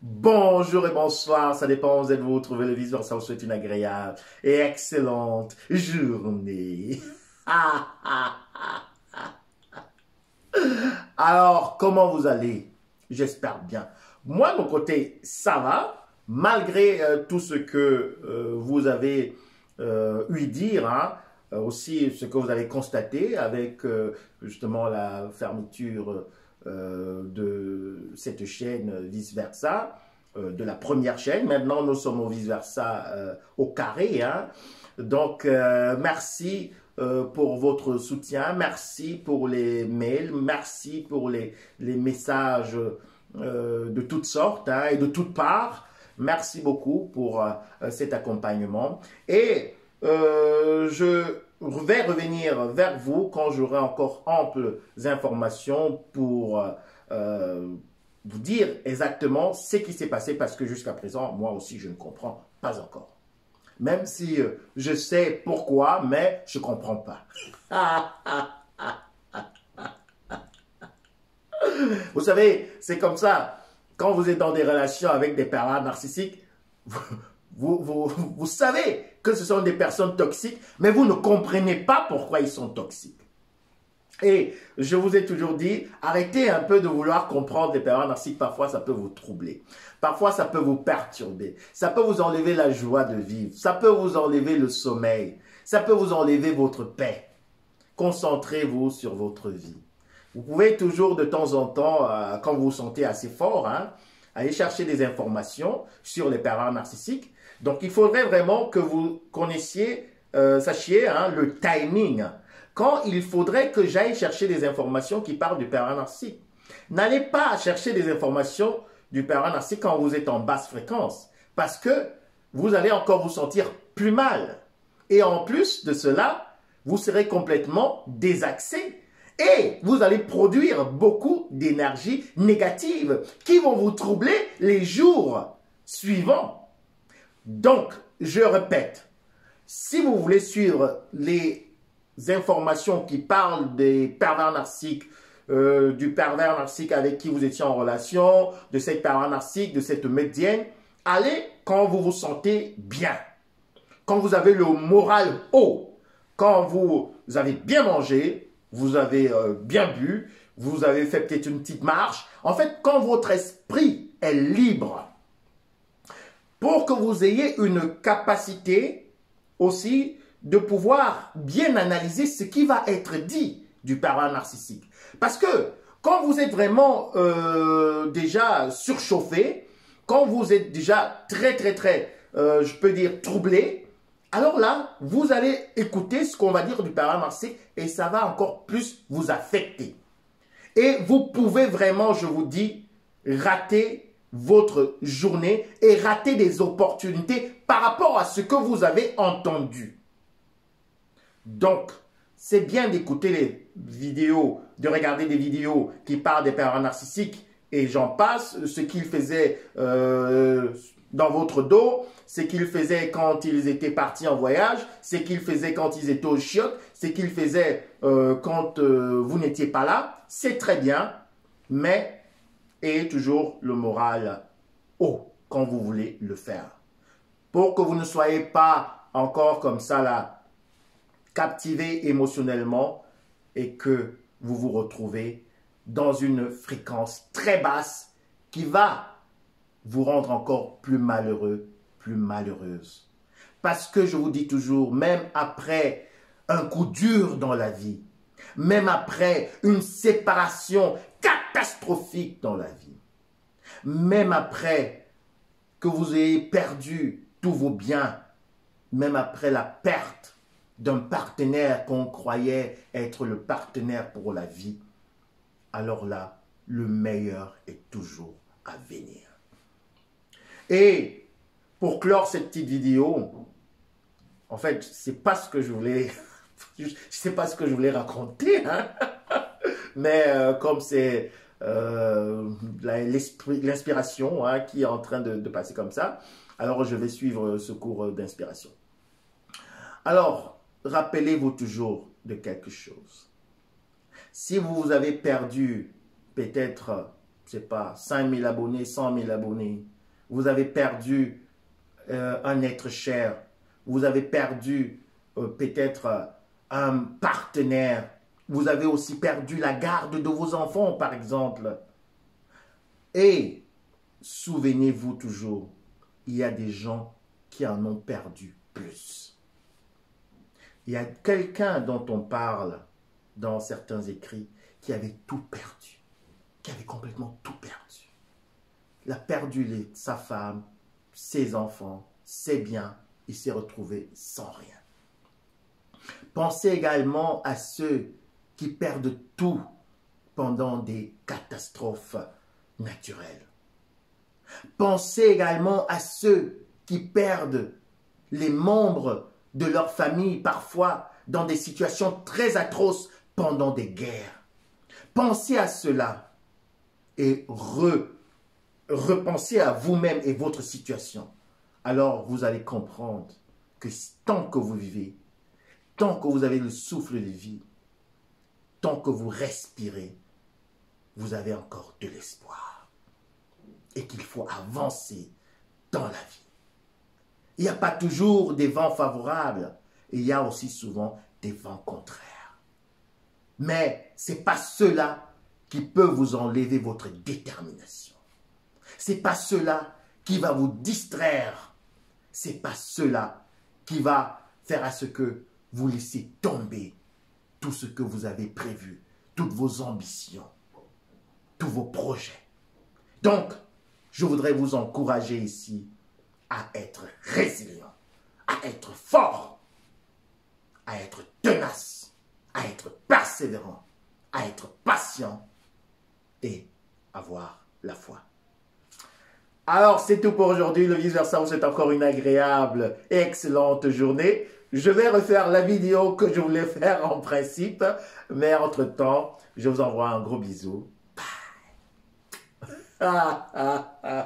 Bonjour et bonsoir, ça dépend où êtes-vous, trouvez le vice versa, vous souhaite une agréable et excellente journée. Alors, comment vous allez? J'espère bien. Moi, de mon côté, ça va, malgré tout ce que vous avez eu dire, hein, aussi ce que vous avez constaté avec justement la fermeture de cette chaîne vice-versa, de la première chaîne. Maintenant, nous sommes au vice-versa au carré. Hein. Donc, merci pour votre soutien, merci pour les mails, merci pour les messages de toutes sortes hein, et de toutes parts. Merci beaucoup pour cet accompagnement. Et je vais revenir vers vous quand j'aurai encore amples informations pour vous dire exactement ce qui s'est passé parce que jusqu'à présent, moi aussi, je ne comprends pas encore. Même si je sais pourquoi, mais je ne comprends pas. Vous savez, c'est comme ça. Quand vous êtes dans des relations avec des parents narcissiques, vous savez que ce sont des personnes toxiques, mais vous ne comprenez pas pourquoi ils sont toxiques. Et je vous ai toujours dit, arrêtez un peu de vouloir comprendre les parents narcissiques. Parfois, ça peut vous troubler. Parfois, ça peut vous perturber. Ça peut vous enlever la joie de vivre. Ça peut vous enlever le sommeil. Ça peut vous enlever votre paix. Concentrez-vous sur votre vie. Vous pouvez toujours de temps en temps, quand vous vous sentez assez fort, hein, aller chercher des informations sur les parents narcissiques. Donc, il faudrait vraiment que vous connaissiez, sachiez hein, le timing. Quand il faudrait que j'aille chercher des informations qui parlent du parent narcissique. N'allez pas chercher des informations du parent narcissique quand vous êtes en basse fréquence. Parce que vous allez encore vous sentir plus mal. Et en plus de cela, vous serez complètement désaxé. Et vous allez produire beaucoup d'énergie négative qui vont vous troubler les jours suivants. Donc, je répète, si vous voulez suivre les informations qui parlent des pervers narcissiques, du pervers narcissique avec qui vous étiez en relation, de cette pervers narcissique, de cette médienne, allez quand vous vous sentez bien, quand vous avez le moral haut, quand vous avez bien mangé, vous avez bien bu, vous avez fait peut-être une petite marche. En fait, quand votre esprit est libre, pour que vous ayez une capacité aussi de pouvoir bien analyser ce qui va être dit du parent narcissique. Parce que quand vous êtes vraiment déjà surchauffé, quand vous êtes déjà très, je peux dire, troublé, alors là, vous allez écouter ce qu'on va dire du parent narcissique et ça va encore plus vous affecter. Et vous pouvez vraiment, je vous dis, rater votre journée et rater des opportunités par rapport à ce que vous avez entendu. Donc, c'est bien d'écouter les vidéos, de regarder des vidéos qui parlent des parents narcissiques et j'en passe, ce qu'ils faisaient dans votre dos, ce qu'ils faisaient quand ils étaient partis en voyage, ce qu'ils faisaient quand ils étaient au chiottes, ce qu'ils faisaient quand vous n'étiez pas là. C'est très bien, mais ayez toujours le moral haut quand vous voulez le faire. Pour que vous ne soyez pas encore comme ça là, captivé émotionnellement et que vous vous retrouvez dans une fréquence très basse qui va vous rendre encore plus malheureux, plus malheureuse. Parce que je vous dis toujours, même après un coup dur dans la vie, même après une séparation catastrophique dans la vie, même après que vous ayez perdu tous vos biens, même après la perte d'un partenaire qu'on croyait être le partenaire pour la vie, alors là, le meilleur est toujours à venir. Et pour clore cette petite vidéo, en fait, c'est pas ce que je voulais, je sais pas ce que je voulais raconter, hein? Mais comme c'est l'inspiration hein, qui est en train de passer comme ça, alors je vais suivre ce cours d'inspiration. Alors, rappelez-vous toujours de quelque chose. Si vous avez perdu peut-être je sais pas, 5000 abonnés, 100 000 abonnés. Vous avez perdu un être cher. Vous avez perdu peut-être un partenaire. Vous avez aussi perdu la garde de vos enfants, par exemple. Et souvenez-vous toujours, il y a des gens qui en ont perdu plus. Il y a quelqu'un dont on parle dans certains écrits qui avait tout perdu, qui avait complètement tout perdu. Il a perdu sa femme, ses enfants, ses biens, il s'est retrouvé sans rien. Pensez également à ceux qui perdent tout pendant des catastrophes naturelles. Pensez également à ceux qui perdent les membres de leur famille, parfois dans des situations très atroces pendant des guerres. Pensez à cela et repensez à vous-même et votre situation. Alors vous allez comprendre que tant que vous vivez, tant que vous avez le souffle de vie, tant que vous respirez, vous avez encore de l'espoir. Et qu'il faut avancer dans la vie. Il n'y a pas toujours des vents favorables. Il y a aussi souvent des vents contraires. Mais ce n'est pas cela qui peut vous enlever votre détermination. Ce n'est pas cela qui va vous distraire. Ce n'est pas cela qui va faire à ce que vous laissez tomber tout ce que vous avez prévu, toutes vos ambitions, tous vos projets. Donc, je voudrais vous encourager ici à être résilient, à être fort, à être tenace, à être persévérant, à être patient et avoir la foi. Alors, c'est tout pour aujourd'hui. Le vice-versa, vous souhaite encore une agréable et excellente journée. Je vais refaire la vidéo que je voulais faire en principe, mais entre-temps, je vous envoie un gros bisou. Bye.